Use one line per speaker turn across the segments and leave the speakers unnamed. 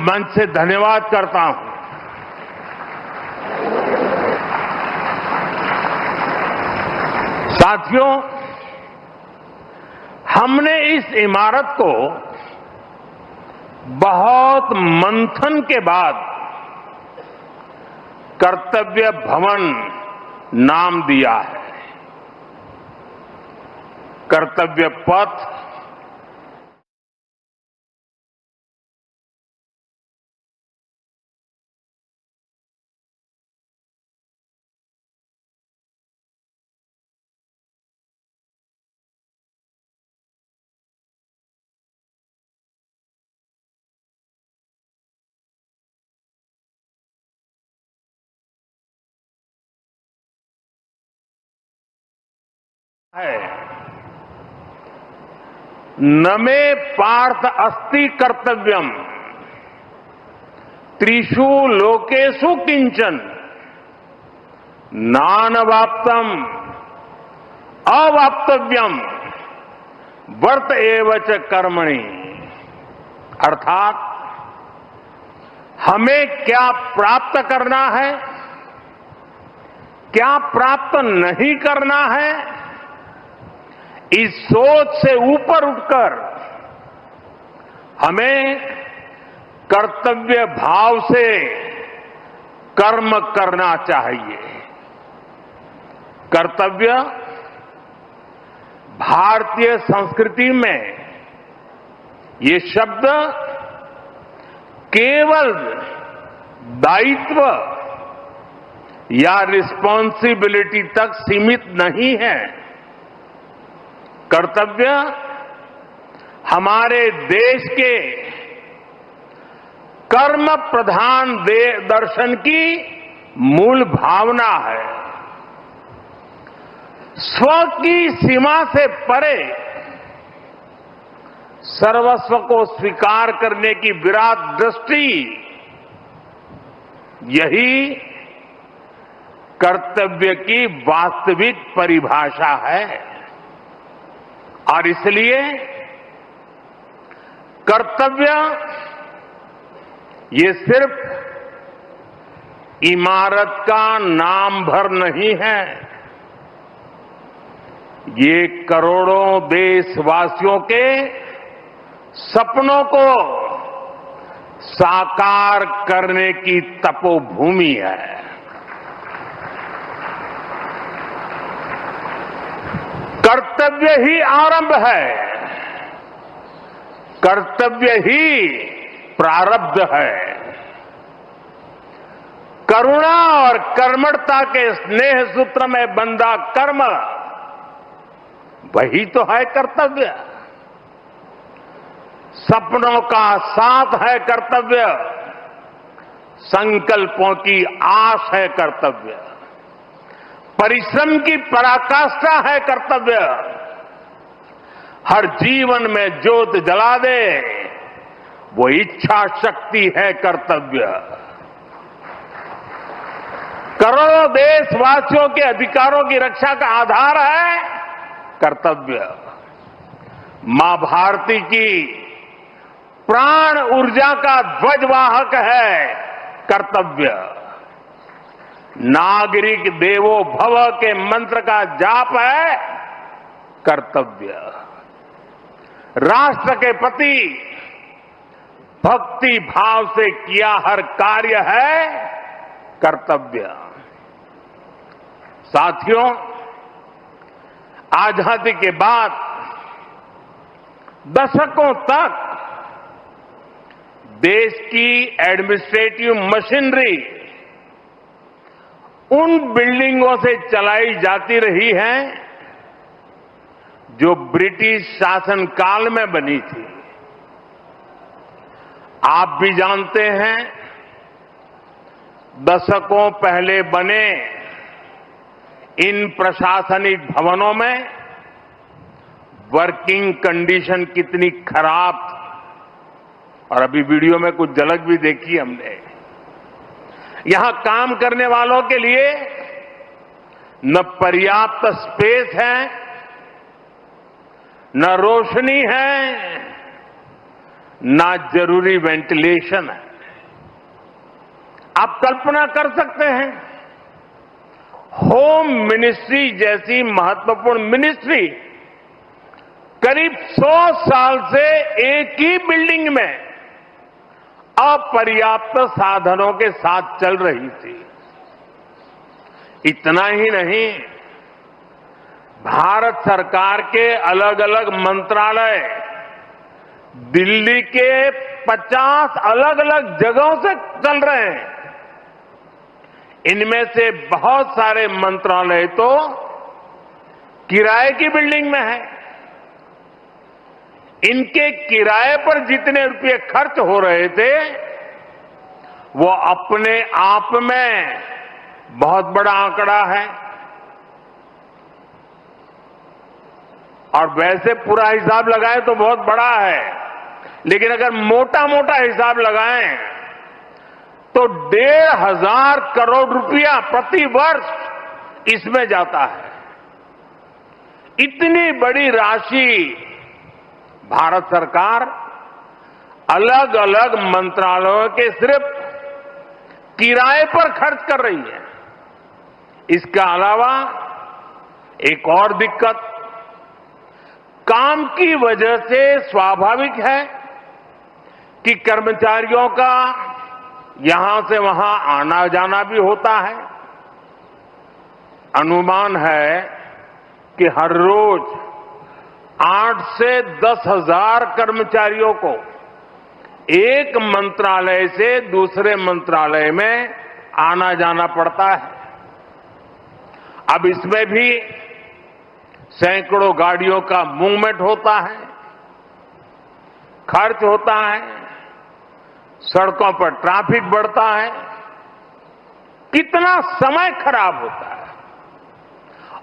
मन से धन्यवाद करता हूं। साथियों, हमने इस इमारत को बहुत मंथन के बाद कर्तव्य भवन नाम दिया है। कर्तव्य पथ है। न मे पार्थ अस्ति कर्तव्यम त्रिषु लोकेषु किंचन नानवाप्तम अवाप्तव्यम वर्त एव च कर्मणि। अर्थात हमें क्या प्राप्त करना है, क्या प्राप्त नहीं करना है, इस सोच से ऊपर उठकर हमें कर्तव्य भाव से कर्म करना चाहिए। कर्तव्य भारतीय संस्कृति में ये शब्द केवल दायित्व या रिस्पॉन्सिबिलिटी तक सीमित नहीं है। कर्तव्य हमारे देश के कर्म प्रधान दर्शन की मूल भावना है। स्व की सीमा से परे सर्वस्व को स्वीकार करने की विराट दृष्टि, यही कर्तव्य की वास्तविक परिभाषा है। और इसलिए कर्तव्य ये सिर्फ इमारत का नाम भर नहीं है, ये करोड़ों देशवासियों के सपनों को साकार करने की तपोभूमि है। कर्तव्य ही आरंभ है, कर्तव्य ही प्रारब्ध है। करुणा और कर्मठता के स्नेह सूत्र में बंधा कर्म, वही तो है कर्तव्य। सपनों का साथ है कर्तव्य, संकल्पों की आस है कर्तव्य, परिश्रम की पराकाष्ठा है कर्तव्य। हर जीवन में ज्योत जला दे वो इच्छा शक्ति है कर्तव्य। करोड़ों देशवासियों के अधिकारों की रक्षा का आधार है कर्तव्य। मां भारती की प्राण ऊर्जा का ध्वजवाहक है कर्तव्य। नागरिक देवो भव के मंत्र का जाप है कर्तव्य। राष्ट्र के प्रति भक्ति भाव से किया हर कार्य है कर्तव्य। साथियों, आजादी के बाद दशकों तक देश की एडमिनिस्ट्रेटिव मशीनरी उन बिल्डिंगों से चलाई जाती रही है जो ब्रिटिश शासनकाल में बनी थी। आप भी जानते हैं, दशकों पहले बने इन प्रशासनिक भवनों में वर्किंग कंडीशन कितनी खराब थी। और अभी वीडियो में कुछ झलक भी देखी हमने। यहां काम करने वालों के लिए न पर्याप्त स्पेस है, न रोशनी है, न जरूरी वेंटिलेशन है। आप कल्पना कर सकते हैं, होम मिनिस्ट्री जैसी महत्वपूर्ण मिनिस्ट्री करीब 100 साल से एक ही बिल्डिंग में अपर्याप्त साधनों के साथ चल रही थी। इतना ही नहीं, भारत सरकार के अलग अलग मंत्रालय दिल्ली के 50 अलग अलग जगहों से चल रहे हैं। इनमें से बहुत सारे मंत्रालय तो किराए की बिल्डिंग में है। इनके किराए पर जितने रुपए खर्च हो रहे थे, वो अपने आप में बहुत बड़ा आंकड़ा है। और वैसे पूरा हिसाब लगाएं तो बहुत बड़ा है, लेकिन अगर मोटा मोटा हिसाब लगाएं तो 1,500 करोड़ रुपया प्रति वर्ष इसमें जाता है। इतनी बड़ी राशि भारत सरकार अलग अलग मंत्रालयों के सिर्फ किराए पर खर्च कर रही है। इसके अलावा एक और दिक्कत, काम की वजह से स्वाभाविक है कि कर्मचारियों का यहां से वहां आना जाना भी होता है। अनुमान है कि हर रोज 8 से 10,000 कर्मचारियों को एक मंत्रालय से दूसरे मंत्रालय में आना जाना पड़ता है। अब इसमें भी सैकड़ों गाड़ियों का मूवमेंट होता है, खर्च होता है, सड़कों पर ट्रैफिक बढ़ता है, कितना समय खराब होता है।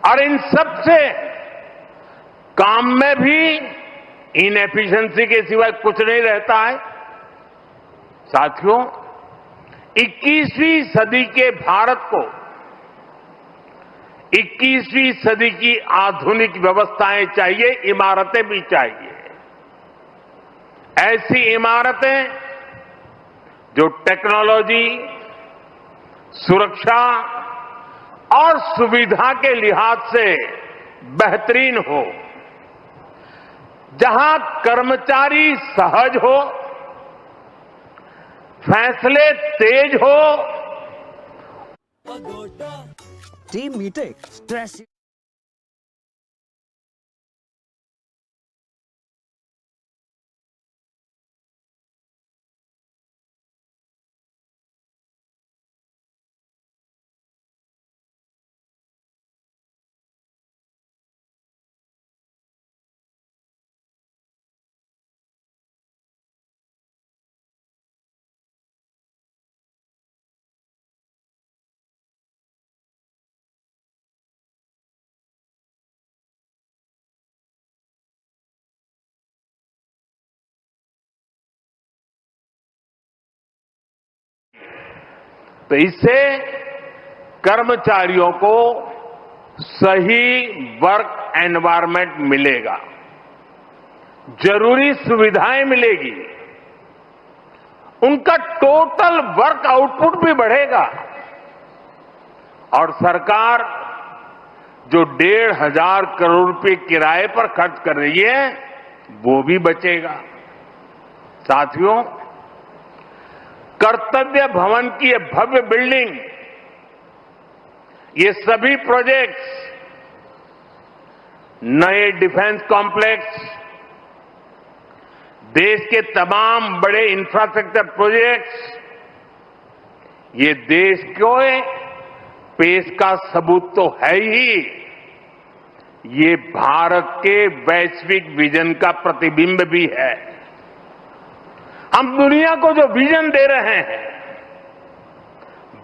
और इन सब से काम में भी इनएफिशिएंसी के सिवाय कुछ नहीं रहता है। साथियों, 21वीं सदी के भारत को 21वीं सदी की आधुनिक व्यवस्थाएं चाहिए, इमारतें भी चाहिए। ऐसी इमारतें जो टेक्नोलॉजी, सुरक्षा और सुविधा के लिहाज से बेहतरीन हो, जहां कर्मचारी सहज हो, फैसले तेज हो।
टीम मीटिंग स्ट्रेस
तो इससे कर्मचारियों को सही वर्क एनवायरनमेंट मिलेगा, जरूरी सुविधाएं मिलेगी, उनका टोटल वर्क आउटपुट भी बढ़ेगा और सरकार जो 1,500 करोड़ रुपए किराए पर खर्च कर रही है वो भी बचेगा। साथियों, कर्तव्य भवन की ये भव्य बिल्डिंग, ये सभी प्रोजेक्ट्स, नए डिफेंस कॉम्प्लेक्स, देश के तमाम बड़े इंफ्रास्ट्रक्चर प्रोजेक्ट्स, ये देश को पेश का सबूत तो है ही, ये भारत के वैश्विक विजन का प्रतिबिंब भी है। हम दुनिया को जो विजन दे रहे हैं,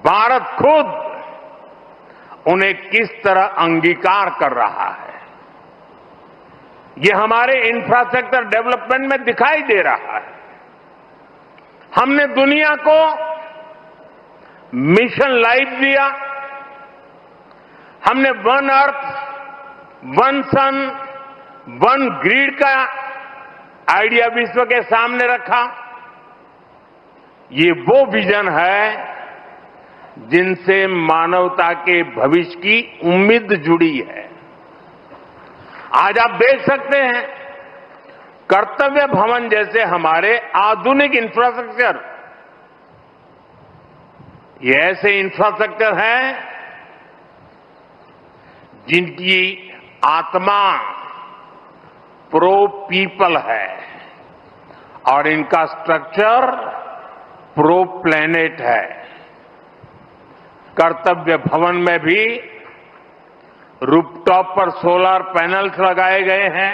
भारत खुद उन्हें किस तरह अंगीकार कर रहा है, ये हमारे इंफ्रास्ट्रक्चर डेवलपमेंट में दिखाई दे रहा है। हमने दुनिया को मिशन लाइफ दिया, हमने वन अर्थ, वन सन, वन ग्रिड का आइडिया विश्व के सामने रखा। ये वो विजन है जिनसे मानवता के भविष्य की उम्मीद जुड़ी है। आज आप देख सकते हैं कर्तव्य भवन जैसे हमारे आधुनिक इंफ्रास्ट्रक्चर, ये ऐसे इंफ्रास्ट्रक्चर हैं जिनकी आत्मा प्रो पीपल है और इनका स्ट्रक्चर प्रो प्लेनेट है। कर्तव्य भवन में भी रूफटॉप पर सोलर पैनल्स लगाए गए हैं।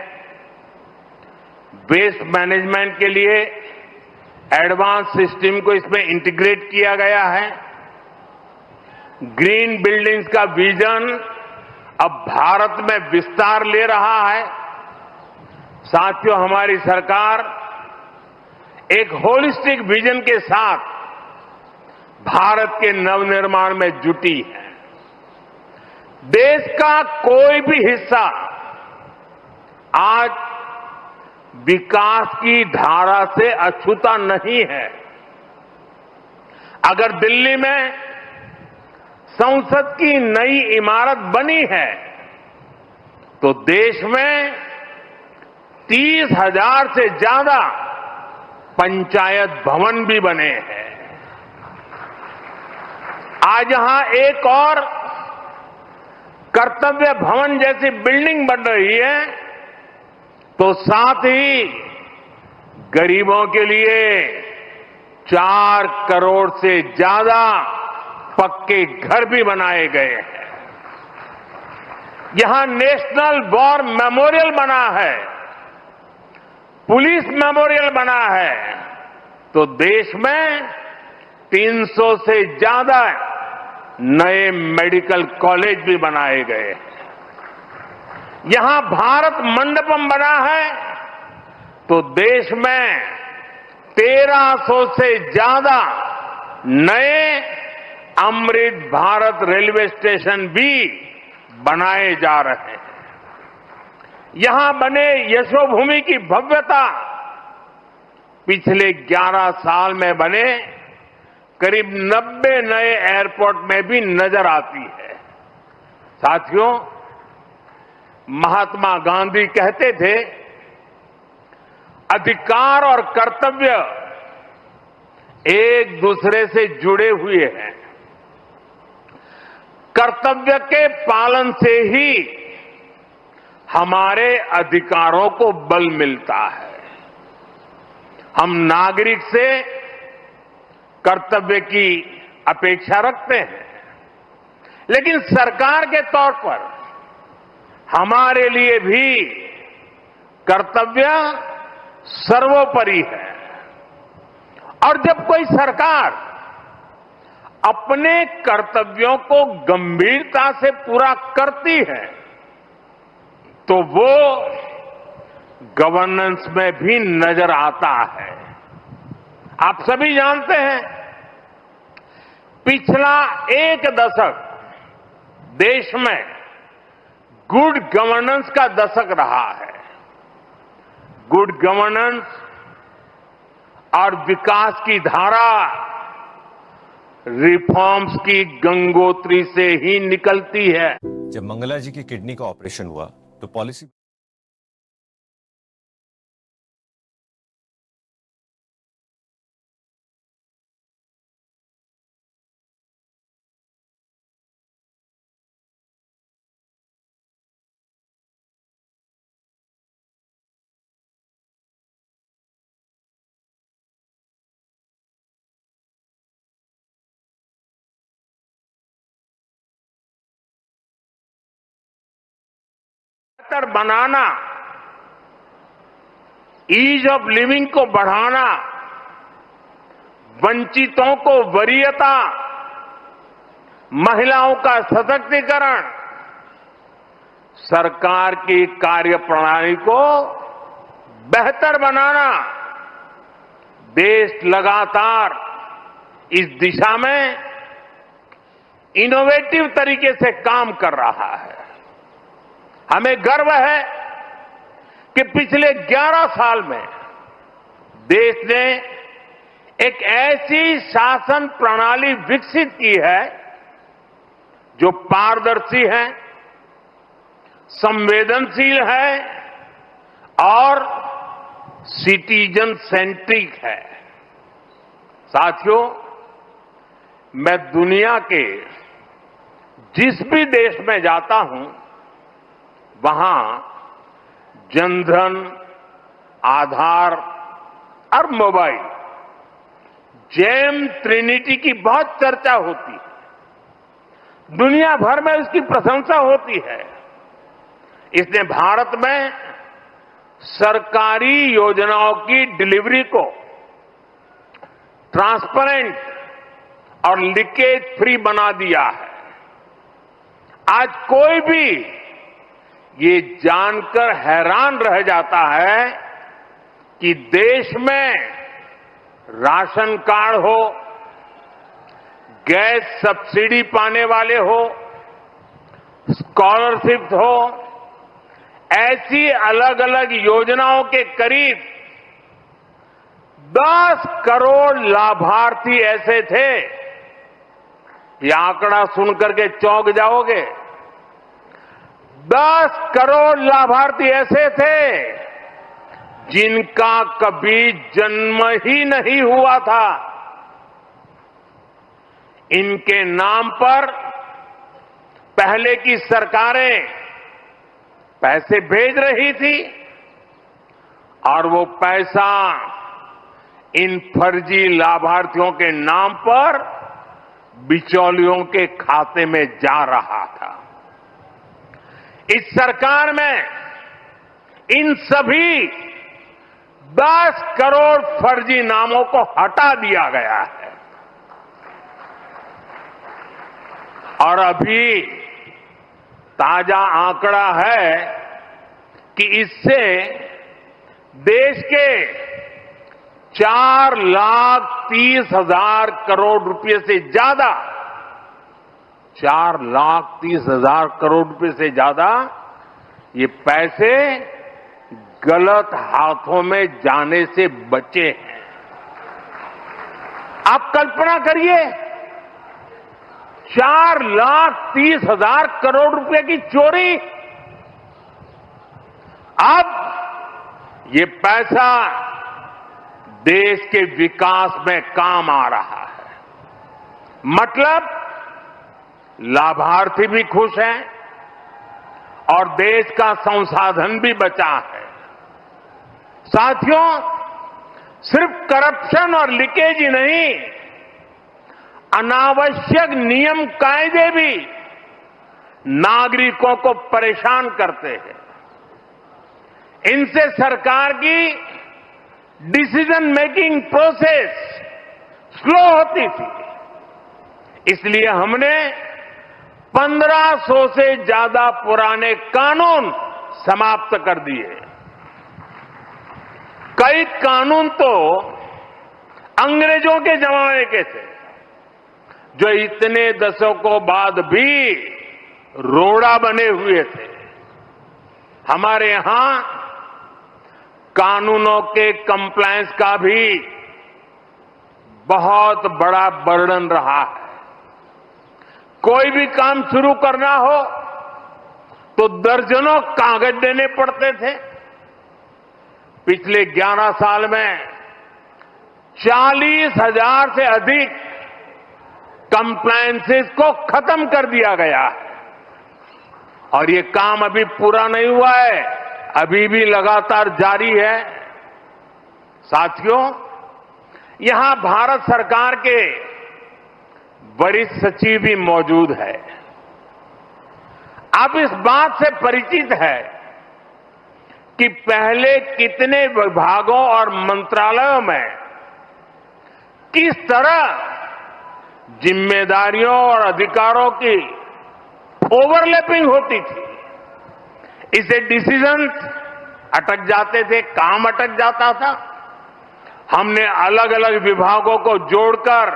वेस्ट मैनेजमेंट के लिए एडवांस सिस्टम को इसमें इंटीग्रेट किया गया है। ग्रीन बिल्डिंग्स का विजन अब भारत में विस्तार ले रहा है। साथियों, हमारी सरकार एक होलिस्टिक विजन के साथ भारत के नवनिर्माण में जुटी है। देश का कोई भी हिस्सा आज विकास की धारा से अछूता नहीं है। अगर दिल्ली में संसद की नई इमारत बनी है तो देश में 30,000 से ज्यादा पंचायत भवन भी बने हैं। आज यहां एक और कर्तव्य भवन जैसी बिल्डिंग बन रही है तो साथ ही गरीबों के लिए 4 करोड़ से ज्यादा पक्के घर भी बनाए गए हैं। यहां नेशनल वॉर मेमोरियल बना है, पुलिस मेमोरियल बना है, तो देश में 300 से ज्यादा नए मेडिकल कॉलेज भी बनाए गए हैं। यहां भारत मंडपम बना है तो देश में 1300 से ज्यादा नए अमृत भारत रेलवे स्टेशन भी बनाए जा रहे हैं। यहां बने यशोभूमि की भव्यता पिछले 11 साल में बने करीब 90 नए एयरपोर्ट में भी नजर आती है। साथियों, महात्मा गांधी कहते थे, अधिकार और कर्तव्य एक दूसरे से जुड़े हुए हैं। कर्तव्य के पालन से ही हमारे अधिकारों को बल मिलता है। हम नागरिक से कर्तव्य की अपेक्षा रखते हैं, लेकिन सरकार के तौर पर हमारे लिए भी कर्तव्य सर्वोपरि है। और जब कोई सरकार अपने कर्तव्यों को गंभीरता से पूरा करती है तो वो गवर्नेंस में भी नजर आता है। आप सभी जानते हैं, पिछला 1 दशक देश में गुड गवर्नेंस का दशक रहा है। गुड गवर्नेंस और विकास की धारा रिफॉर्म्स की गंगोत्री से ही निकलती है।
जब मंगला जी की किडनी का ऑपरेशन हुआ तो पॉलिसी
बेहतर बनाना, ईज ऑफ लिविंग को बढ़ाना, वंचितों को वरीयता, महिलाओं का सशक्तिकरण, सरकार की कार्यप्रणाली को बेहतर बनाना, देश लगातार इस दिशा में इनोवेटिव तरीके से काम कर रहा है। हमें गर्व है कि पिछले 11 साल में देश ने एक ऐसी शासन प्रणाली विकसित की है जो पारदर्शी है, संवेदनशील है और सिटीजन सेंट्रिक है। साथियों, मैं दुनिया के जिस भी देश में जाता हूं, वहां जनधन, आधार और मोबाइल जेम ट्रिनिटी की बहुत चर्चा होती है। दुनिया भर में उसकी प्रशंसा होती है। इसने भारत में सरकारी योजनाओं की डिलीवरी को ट्रांसपेरेंट और लीकेज फ्री बना दिया है। आज कोई भी ये जानकर हैरान रह जाता है कि देश में राशन कार्ड हो, गैस सब्सिडी पाने वाले हो, स्कॉलरशिप हो, ऐसी अलग अलग योजनाओं के करीब 10 करोड़ लाभार्थी ऐसे थे। ये आंकड़ा सुनकर के चौंक जाओगे। 10 करोड़ लाभार्थी ऐसे थे जिनका कभी जन्म ही नहीं हुआ था। इनके नाम पर पहले की सरकारें पैसे भेज रही थी और वो पैसा इन फर्जी लाभार्थियों के नाम पर बिचौलियों के खाते में जा रहा था। इस सरकार में इन सभी 10 करोड़ फर्जी नामों को हटा दिया गया है और अभी ताजा आंकड़ा है कि इससे देश के 4,30,000 करोड़ रुपए से ज्यादा 4,30,000 करोड़ रुपए से ज्यादा ये पैसे गलत हाथों में जाने से बचे हैं। आप कल्पना करिए, 4,30,000 करोड़ रुपए की चोरी। अब ये पैसा देश के विकास में काम आ रहा है। मतलब लाभार्थी भी खुश हैं और देश का संसाधन भी बचा है। साथियों, सिर्फ करप्शन और लीकेज ही नहीं, अनावश्यक नियम कायदे भी नागरिकों को परेशान करते हैं। इनसे सरकार की डिसीजन मेकिंग प्रोसेस स्लो होती थी। इसलिए हमने 1500 से ज्यादा पुराने कानून समाप्त कर दिए। कई कानून तो अंग्रेजों के जमाने के थे, जो इतने दशकों बाद भी रोड़ा बने हुए थे। हमारे यहां कानूनों के कंप्लायंस का भी बहुत बड़ा बर्डन रहा है। कोई भी काम शुरू करना हो तो दर्जनों कागज देने पड़ते थे। पिछले 11 साल में 40,000 से अधिक कंप्लायंसेस को खत्म कर दिया गया है और ये काम अभी पूरा नहीं हुआ है, अभी भी लगातार जारी है। साथियों, यहां भारत सरकार के वरिष्ठ सचिव भी मौजूद है। आप इस बात से परिचित है कि पहले कितने विभागों और मंत्रालयों में किस तरह जिम्मेदारियों और अधिकारों की ओवरलैपिंग होती थी। इससे डिसीजंस अटक जाते थे, काम अटक जाता था। हमने अलग अलग विभागों को जोड़कर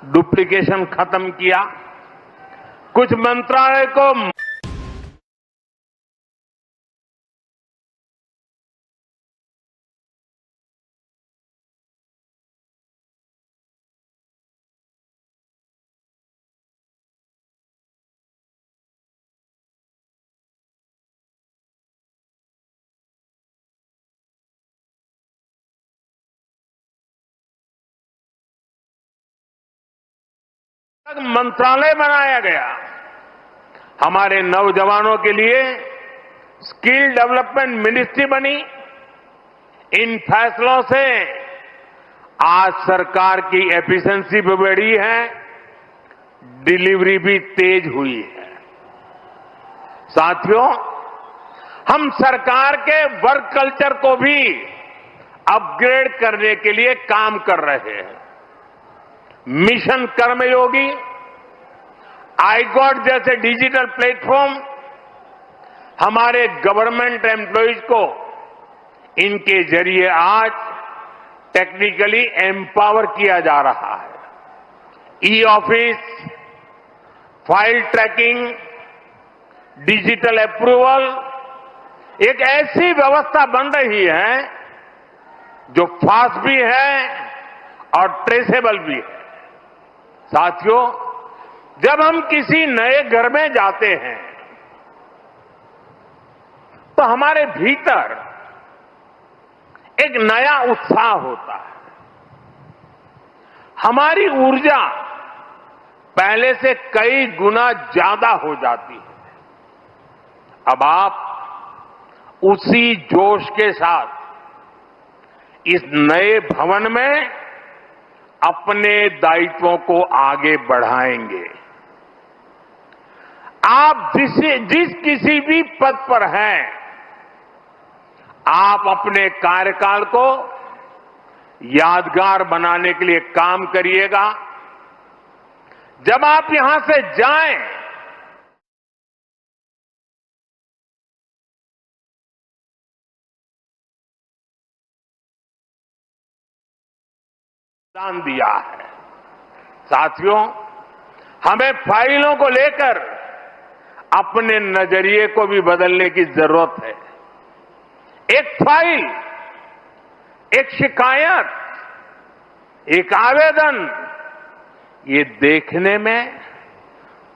डुप्लीकेशन खत्म किया। कुछ मंत्रालय को मंत्रालय बनाया गया। हमारे नौजवानों के लिए स्किल डेवलपमेंट मिनिस्ट्री बनी। इन फैसलों से आज सरकार की एफिशिएंसी भी बढ़ी है, डिलीवरी भी तेज हुई है। साथियों, हम सरकार के वर्क कल्चर को भी अपग्रेड करने के लिए काम कर रहे हैं। मिशन कर्मयोगी, iGOT जैसे डिजिटल प्लेटफॉर्म हमारे गवर्नमेंट एम्प्लॉइज को इनके जरिए आज टेक्निकली एम्पावर किया जा रहा है। E office, file tracking, digital approval एक ऐसी व्यवस्था बन रही है जो फास्ट भी है और ट्रेसेबल भी है। साथियों, जब हम किसी नए घर में जाते हैं तो हमारे भीतर एक नया उत्साह होता है। हमारी ऊर्जा पहले से कई गुना ज्यादा हो जाती है। अब आप उसी जोश के साथ इस नए भवन में अपने दायित्वों को आगे बढ़ाएंगे। आप जिस किसी भी पद पर हैं, आप अपने कार्यकाल को यादगार बनाने के लिए काम करिएगा। जब आप यहां से जाएं, दान दिया है। साथियों, हमें फाइलों को लेकर अपने नजरिए को भी बदलने की जरूरत है। एक फाइल, एक शिकायत, एक आवेदन, ये देखने में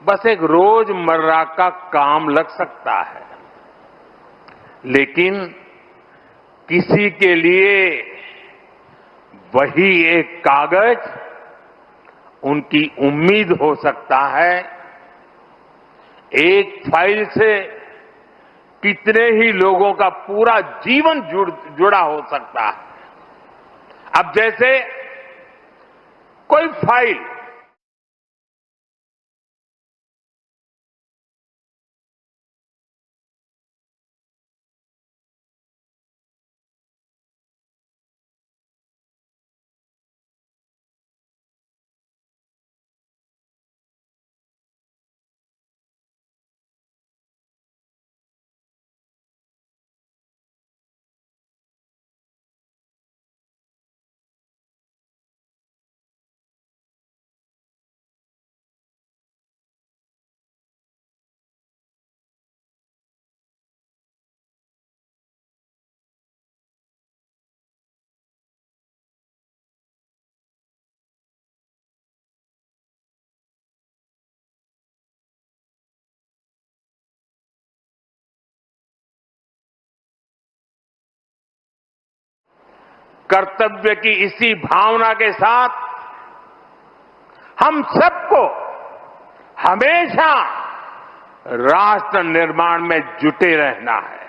बस एक रोजमर्रा का काम लग सकता है, लेकिन किसी के लिए वही एक कागज उनकी उम्मीद हो सकता है। एक फाइल से कितने ही लोगों का पूरा जीवन जुड़ा हो सकता है। अब जैसे कोई फाइल कर्तव्य की इसी भावना के साथ हम सबको हमेशा राष्ट्र निर्माण में जुटे रहना है।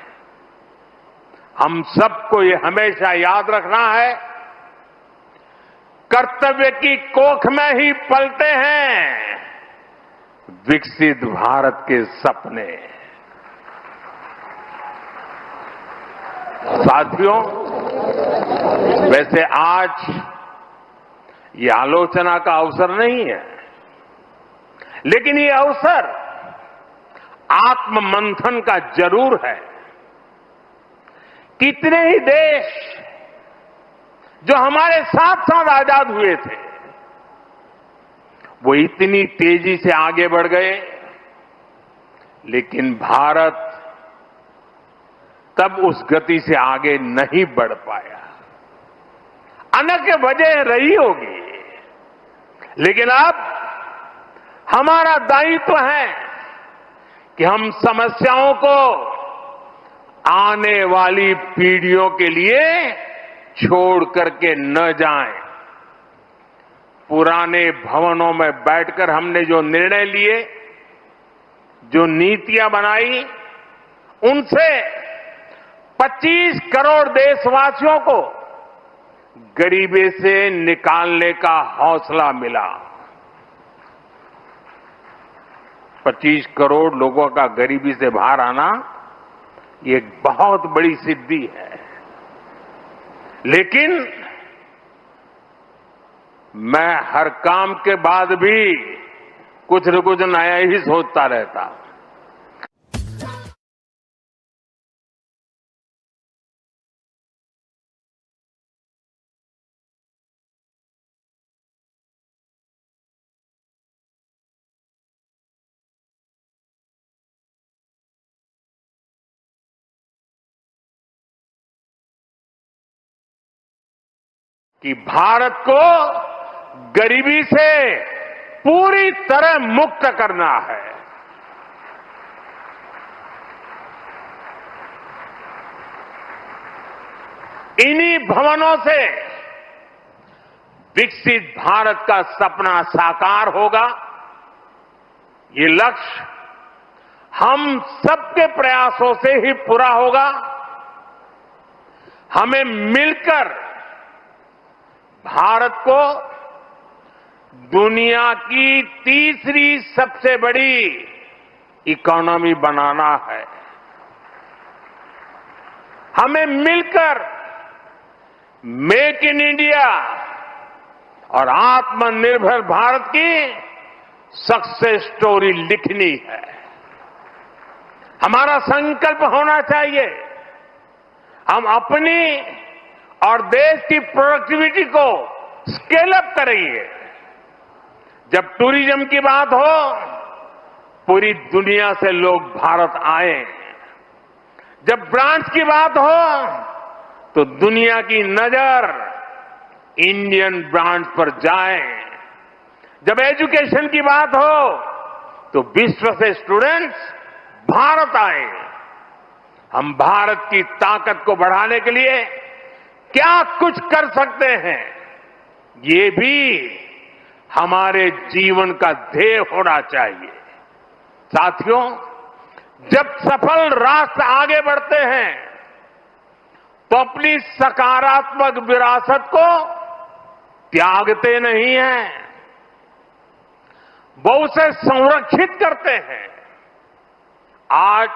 हम सबको ये हमेशा याद रखना है, कर्तव्य की कोख में ही पलते हैं विकसित भारत के सपने। साथियों, वैसे आज ये आलोचना का अवसर नहीं है, लेकिन ये अवसर आत्ममंथन का जरूर है। कितने ही देश जो हमारे साथ साथ आजाद हुए थे, वो इतनी तेजी से आगे बढ़ गए, लेकिन भारत तब उस गति से आगे नहीं बढ़ पाया। अनेक वजह रही होगी, लेकिन अब हमारा दायित्व है कि हम समस्याओं को आने वाली पीढ़ियों के लिए छोड़ करके न जाएं। पुराने भवनों में बैठकर हमने जो निर्णय लिए, जो नीतियां बनाई, उनसे 25 करोड़ देशवासियों को गरीबी से निकालने का हौसला मिला। 25 करोड़ लोगों का गरीबी से बाहर आना ये एक बहुत बड़ी सिद्धि है। लेकिन मैं हर काम के बाद भी कुछ न कुछ नया ही सोचता रहता। कि भारत को गरीबी से पूरी तरह मुक्त करना है। इन्हीं भवनों से विकसित भारत का सपना साकार होगा। ये लक्ष्य हम सबके प्रयासों से ही पूरा होगा। हमें मिलकर भारत को दुनिया की तीसरी सबसे बड़ी इकोनॉमी बनाना है। हमें मिलकर मेक इन इंडिया और आत्मनिर्भर भारत की सक्सेस स्टोरी लिखनी है। हमारा संकल्प होना चाहिए, हम अपनी और देश की प्रोडक्टिविटी को स्केल अप करेंगे। जब टूरिज्म की बात हो, पूरी दुनिया से लोग भारत आए। जब ब्रांड्स की बात हो, तो दुनिया की नजर इंडियन ब्रांड्स पर जाए। जब एजुकेशन की बात हो, तो विश्व से स्टूडेंट्स भारत आए। हम भारत की ताकत को बढ़ाने के लिए क्या कुछ कर सकते हैं, ये भी हमारे जीवन का ध्येय होना चाहिए। साथियों, जब सफल राष्ट्र आगे बढ़ते हैं तो अपनी सकारात्मक विरासत को त्यागते नहीं हैं, वो उसे संरक्षित करते हैं। आज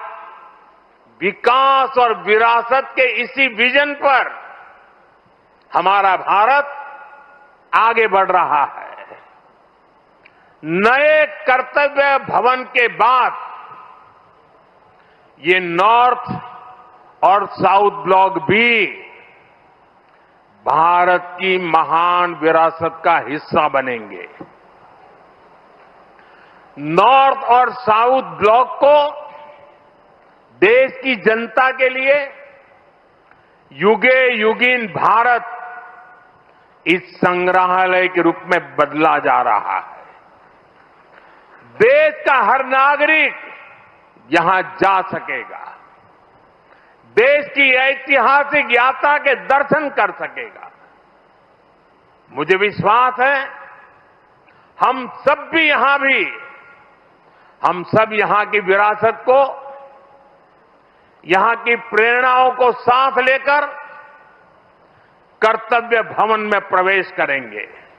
विकास और विरासत के इसी विजन पर हमारा भारत आगे बढ़ रहा है। नए कर्तव्य भवन के बाद ये नॉर्थ और साउथ ब्लॉक भी भारत की महान विरासत का हिस्सा बनेंगे। नॉर्थ और साउथ ब्लॉक को देश की जनता के लिए युगे युगीन भारत इस संग्रहालय के रूप में बदला जा रहा है। देश का हर नागरिक यहां जा सकेगा, देश की ऐतिहासिक यात्रा के दर्शन कर सकेगा। मुझे विश्वास है हम सब यहां की विरासत को, यहां की प्रेरणाओं को साथ लेकर कर्तव्य भवन में प्रवेश करेंगे।